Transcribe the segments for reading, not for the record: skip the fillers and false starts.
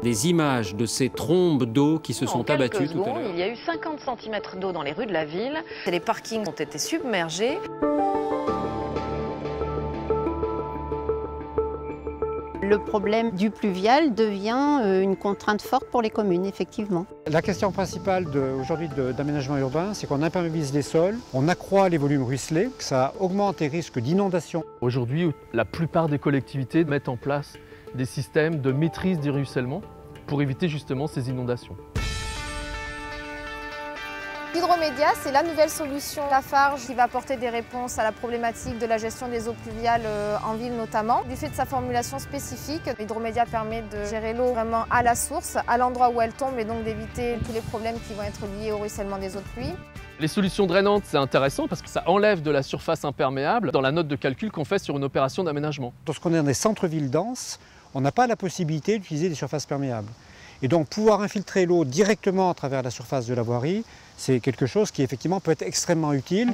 Des images de ces trombes d'eau qui se sont abattues tout à l'heure. Il y a eu 50 cm d'eau dans les rues de la ville. Les parkings ont été submergés. Le problème du pluvial devient une contrainte forte pour les communes, effectivement. La question principale aujourd'hui d'aménagement urbain, c'est qu'on imperméabilise les sols, on accroît les volumes ruisselés, que ça augmente les risques d'inondation. Aujourd'hui, la plupart des collectivités mettent en place des systèmes de maîtrise du ruissellement pour éviter justement ces inondations. Hydromédia, c'est la nouvelle solution Lafarge qui va apporter des réponses à la problématique de la gestion des eaux pluviales en ville notamment. Du fait de sa formulation spécifique, Hydromédia permet de gérer l'eau vraiment à la source, à l'endroit où elle tombe et donc d'éviter tous les problèmes qui vont être liés au ruissellement des eaux de pluie. Les solutions drainantes, c'est intéressant parce que ça enlève de la surface imperméable dans la note de calcul qu'on fait sur une opération d'aménagement. Lorsqu'on est dans des centres-villes denses, on n'a pas la possibilité d'utiliser des surfaces perméables. Et donc pouvoir infiltrer l'eau directement à travers la surface de la voirie, c'est quelque chose qui effectivement peut être extrêmement utile.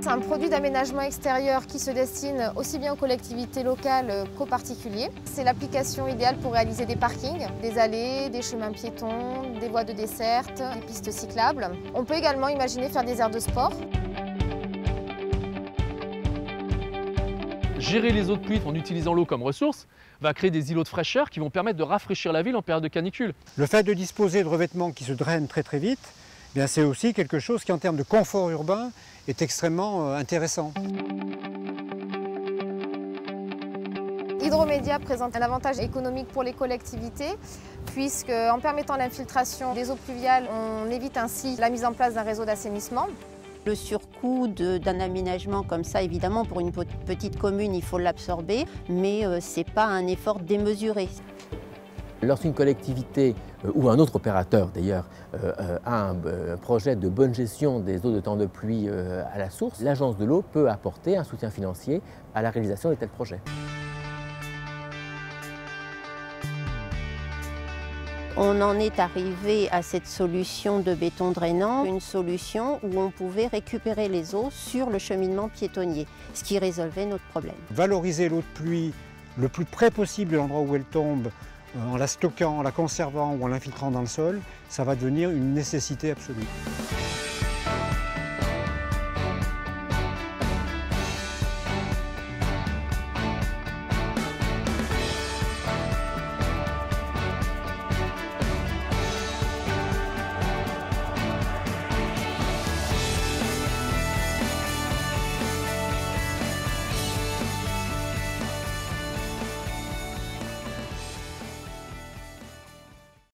C'est un produit d'aménagement extérieur qui se destine aussi bien aux collectivités locales qu'aux particuliers. C'est l'application idéale pour réaliser des parkings, des allées, des chemins piétons, des voies de desserte, des pistes cyclables. On peut également imaginer faire des aires de sport. Gérer les eaux de pluie en utilisant l'eau comme ressource va créer des îlots de fraîcheur qui vont permettre de rafraîchir la ville en période de canicule. Le fait de disposer de revêtements qui se drainent très vite, c'est aussi quelque chose qui en termes de confort urbain est extrêmement intéressant. Hydromédia présente un avantage économique pour les collectivités puisque en permettant l'infiltration des eaux pluviales, on évite ainsi la mise en place d'un réseau d'assainissement. Le surcoût d'un aménagement comme ça, évidemment, pour une petite commune, il faut l'absorber, mais ce n'est pas un effort démesuré. Lorsqu'une collectivité ou un autre opérateur d'ailleurs a un projet de bonne gestion des eaux de temps de pluie à la source, l'agence de l'eau peut apporter un soutien financier à la réalisation de tels projets. On en est arrivé à cette solution de béton drainant, une solution où on pouvait récupérer les eaux sur le cheminement piétonnier, ce qui résolvait notre problème. Valoriser l'eau de pluie le plus près possible de l'endroit où elle tombe, en la stockant, en la conservant ou en l'infiltrant dans le sol, ça va devenir une nécessité absolue.